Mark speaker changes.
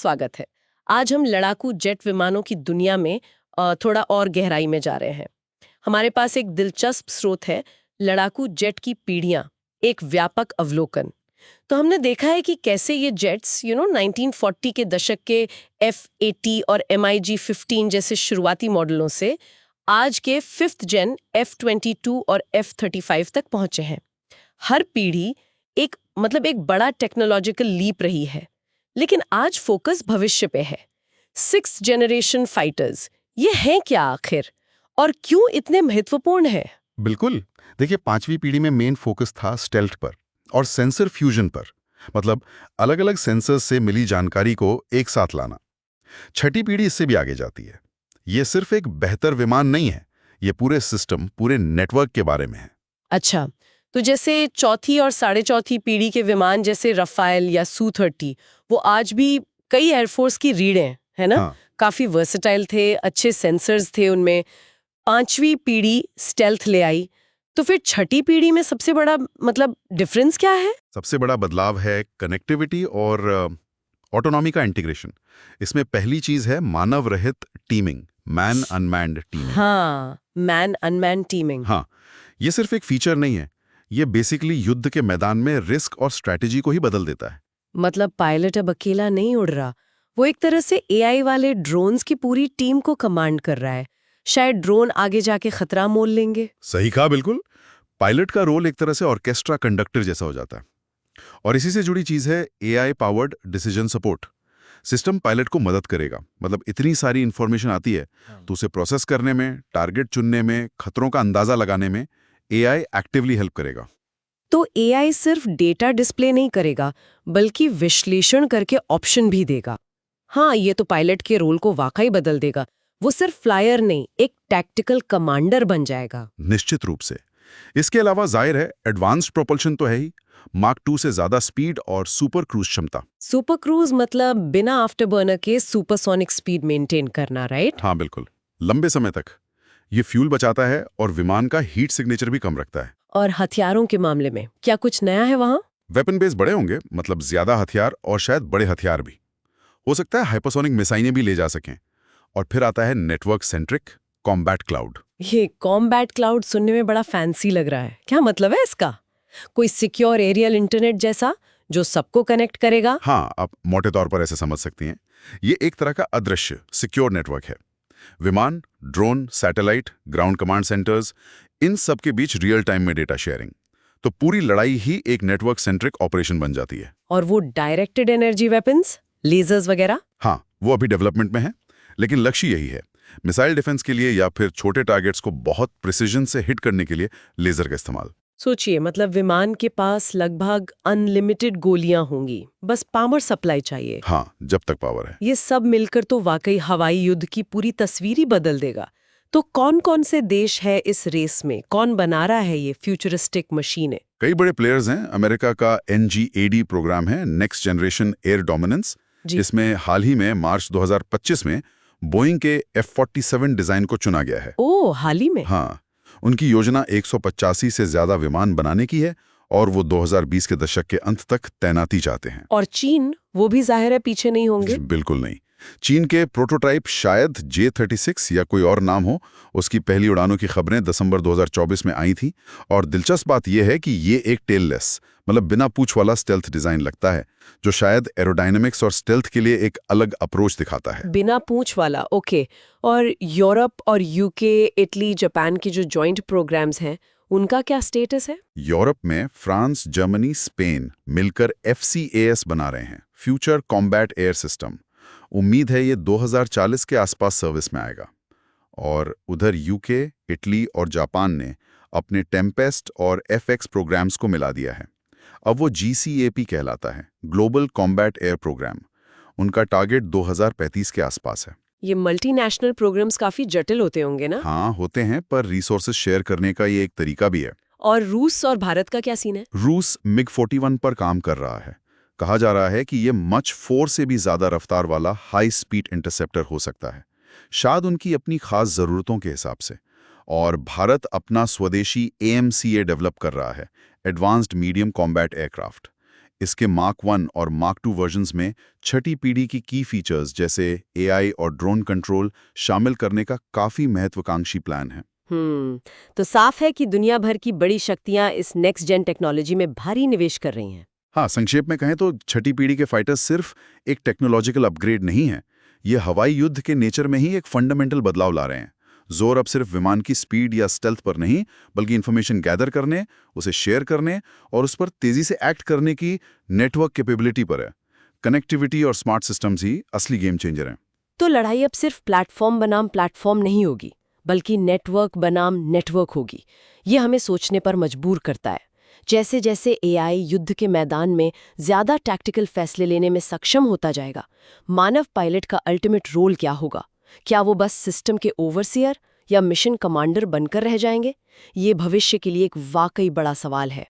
Speaker 1: स्वागत है। आज हम लड़ाकू जेट विमानों की दुनिया में थोड़ा और गहराई में जा रहे हैं। हमारे पास एक दिलचस्प स्रोत है, लड़ाकू जेट की पीढ़ियां, एक व्यापक अवलोकन। तो हमने देखा है कि कैसे ये जेट्स 1940 के दशक के F-80 और MiG-15 जैसे शुरुआती मॉडलों से आज के 5th जेन F-22 और F-35 तक पहुंचे हैं। हर पीढ़ी एक बड़ा टेक्नोलॉजिकल लीप रही है। लेकिन आज फोकस भविष्य पे है। 6th जनरेशन फाइटर्स, ये हैं क्या आखिर, और क्यों इतने महत्वपूर्ण है?
Speaker 2: बिल्कुल। देखिए, 5वीं पीढ़ी में मेन फोकस था स्टेल्थ पर और सेंसर फ्यूजन पर, मतलब अलग अलग सेंसर्स से मिली जानकारी को एक साथ लाना। 6ठी पीढ़ी इससे भी आगे जाती है। ये सिर्फ एक बेहतर विमान नहीं है, ये पूरे सिस्टम, पूरे नेटवर्क के बारे में है।
Speaker 1: अच्छा, तो जैसे चौथी और साढ़े चौथी पीढ़ी के विमान जैसे रफाल या Su-30, वो आज भी कई एयरफोर्स की रीढ़ हैं, है ना?
Speaker 2: हाँ,
Speaker 1: काफी वर्सेटाइल थे, अच्छे सेंसर्स थे उनमें। 5वीं पीढ़ी स्टेल्थ ले आई, तो फिर 6ठी पीढ़ी में सबसे बड़ा डिफरेंस क्या है?
Speaker 2: सबसे बड़ा बदलाव है कनेक्टिविटी और ऑटोनॉमी का इंटीग्रेशन। इसमें पहली चीज है मानव रहित टीमिंग, मैन अनमैन्ड टीमिंग।
Speaker 1: हाँ, मैन अनमैन टीमिंग।
Speaker 2: हाँ, ये सिर्फ एक फीचर नहीं है, ये बेसिकली युद्ध के मैदान में रिस्क और स्ट्रैटेजी को ही बदल देता है।
Speaker 1: मतलब पायलट अब अकेला नहीं उड़ रहा, वो एक तरह से एआई वाले ड्रोन्स की पूरी टीम को कमांड कर रहा है। शायद ड्रोन आगे जाके खतरा मोल लेंगे।
Speaker 2: सही कहा, बिल्कुल। पायलट का रोल एक तरह से ऑर्केस्ट्रा कंडक्टर जैसा हो जाता है। और इसी से जुड़ी चीज है AI powered decision support. System pilot को मदद करेगा, मतलब इतनी सारी इंफॉर्मेशन आती है तो उसे प्रोसेस करने में, टारगेट चुनने में, खतरों का अंदाजा लगाने में एआई एक्टिवली हेल्प करेगा।
Speaker 1: तो एआई सिर्फ डेटा डिस्प्ले नहीं करेगा, बल्कि विश्लेषण करके ऑप्शन भी देगा। हाँ, ये तो पायलट के रोल को वाकई बदल देगा। वो सिर्फ फ्लायर नहीं, एक टैक्टिकल कमांडर बन जाएगा।
Speaker 2: निश्चित रूप से। इसके अलावा जाहिर है एडवांस्ड प्रोपल्शन तो है ही, मार्क 2 से ज्यादा स्पीड और सुपर क्रूज क्षमता।
Speaker 1: सुपर क्रूज मतलब बिना आफ्टरबर्नर के सुपरसोनिक स्पीड मेंटेन करना, राइट?
Speaker 2: हाँ बिल्कुल, लंबे समय तक। ये फ्यूल बचाता है और विमान का हीट सिग्नेचर भी कम रखता है।
Speaker 1: और हथियारों के मामले में क्या कुछ नया है वहाँ?
Speaker 2: वेपन बेस बड़े होंगे, मतलब ज्यादा हथियार और शायद बड़े हथियार भी। हो सकता है हाइपरसोनिक मिसाइलें भी ले जा सकें। और फिर आता है नेटवर्क सेंट्रिक कॉम्बैट क्लाउड।
Speaker 1: ये कॉम्बैट क्लाउड सुनने में बड़ा फैंसी लग रहा है। क्या मतलब है इसका? कोई सिक्योर एरियल इंटरनेट जैसा जो सबको कनेक्ट करेगा?
Speaker 2: हाँ, आप मोटे तौर पर ऐसे समझ सकती हैं। ये एक तरह का अदृश्य सिक्योर नेटवर्क है। विमान, drone, satellite, ground command centres, इन सब के बीच रियल टाइम में डेटा शेयरिंग। तो पूरी लड़ाई ही एक नेटवर्क सेंट्रिक ऑपरेशन बन जाती है।
Speaker 1: और वो डायरेक्टेड एनर्जी वेपन्स, लेजर्स वगैरह?
Speaker 2: हाँ, वो अभी डेवलपमेंट में है, लेकिन लक्ष्य यही है, मिसाइल डिफेंस के लिए या फिर छोटे टारगेट्स को बहुत प्रिसिजन से हिट करने के लिए लेजर का इस्तेमाल।
Speaker 1: सोचिए, मतलब विमान के पास लगभग अनलिमिटेड गोलियां होंगी, बस पावर सप्लाई चाहिए।
Speaker 2: हाँ, जब तक पावर है।
Speaker 1: ये सब मिलकर तो वाकई हवाई युद्ध की पूरी तस्वीर ही बदल देगा। तो कौन कौन से देश है इस रेस में? कौन बना रहा है ये फ्यूचरिस्टिक मशीनें?
Speaker 2: कई बड़े प्लेयर्स हैं। अमेरिका का NGAD प्रोग्राम है, नेक्स्ट जनरेशन एयर डोमिनेंस। इसमें हाल ही में मार्च 2025 में बोइंग के F-47 डिजाइन को चुना गया है।
Speaker 1: ओह, हाल ही में?
Speaker 2: हाँ, उनकी योजना 185 से ज्यादा विमान बनाने की है और वो 2020 के दशक के अंत तक तैनाती चाहते हैं।
Speaker 1: और चीन, वो भी जाहिर है पीछे नहीं होंगे?
Speaker 2: बिल्कुल नहीं। चीन के प्रोटोटाइप शायद J-36 या कोई और नाम हो, उसकी पहली उड़ानों की खबरें दिसंबर 2024 में आई थी। और दिलचस्प बात यह है कि ये एक टेललेस, मतलब बिना पूंछ वाला स्टेल्थ डिजाइन लगता है, जो शायद एरोडायनेमिक्स और स्टेल्थ के लिए एक अलग अप्रोच दिखाता है।
Speaker 1: बिना पूंछ वाला, ओके। और यूरोप और यूके, इटली, जापान के जो जॉइंट प्रोग्राम्स हैं, उनका क्या स्टेटस है?
Speaker 2: यूरोप में फ्रांस, जर्मनी, स्पेन मिलकर FCAS बना रहे हैं, फ्यूचर कॉम्बैट एयर सिस्टम। उम्मीद है ये 2040 के आसपास सर्विस में आएगा। और उधर यूके, इटली और जापान ने अपने टेम्पेस्ट और FX प्रोग्राम्स को मिला दिया है। अब वो GCAP कहलाता है, ग्लोबल कॉम्बैट एयर प्रोग्राम। उनका टारगेट 2035 के आसपास है।
Speaker 1: ये मल्टीनेशनल प्रोग्राम्स काफी जटिल होते होंगे ना?
Speaker 2: हाँ, होते हैं, पर रिसोर्सेज शेयर करने का ये एक तरीका भी है।
Speaker 1: और रूस और भारत का क्या सीन है?
Speaker 2: रूस MiG-41 पर काम कर रहा है। कहा जा रहा है कि ये मच 4 से भी ज्यादा रफ्तार वाला हाई स्पीड इंटरसेप्टर हो सकता है, शायद उनकी अपनी खास जरूरतों के हिसाब से। और भारत अपना स्वदेशी AMCA डेवलप कर रहा है, एडवांस्ड मीडियम कॉम्बैट एयरक्राफ्ट। इसके मार्क 1 और मार्क 2 वर्जन्स में छठी पीढ़ी की की फीचर्स जैसे एआई और ड्रोन कंट्रोल शामिल करने का काफी महत्वाकांक्षी प्लान है।
Speaker 1: तो साफ है कि दुनिया भर की बड़ी शक्तियां इस नेक्स्ट जेन टेक्नोलॉजी में भारी निवेश कर रही हैं।
Speaker 2: हाँ, संक्षेप में कहें तो छठी पीढ़ी के फाइटर्स सिर्फ एक टेक्नोलॉजिकल अपग्रेड नहीं है, ये हवाई युद्ध के नेचर में ही एक फंडामेंटल बदलाव ला रहे हैं। जोर अब सिर्फ विमान की स्पीड या स्टेल्थ पर नहीं, बल्कि इन्फॉर्मेशन गैदर करने, उसे शेयर करने और उस पर तेजी से एक्ट करने की नेटवर्क कैपेबिलिटी पर है। कनेक्टिविटी और स्मार्ट सिस्टम्स ही असली गेम चेंजर हैं।
Speaker 1: तो लड़ाई अब सिर्फ प्लेटफॉर्म बनाम प्लेटफॉर्म नहीं होगी, बल्कि नेटवर्क बनाम नेटवर्क होगी। ये हमें सोचने पर मजबूर करता है। जैसे जैसे एआई युद्ध के मैदान में ज्यादा टैक्टिकल फैसले लेने में सक्षम होता जाएगा, मानव पायलट का अल्टीमेट रोल क्या होगा? क्या वो बस सिस्टम के ओवरसियर या मिशन कमांडर बनकर रह जाएंगे? ये भविष्य के लिए एक वाकई बड़ा सवाल है।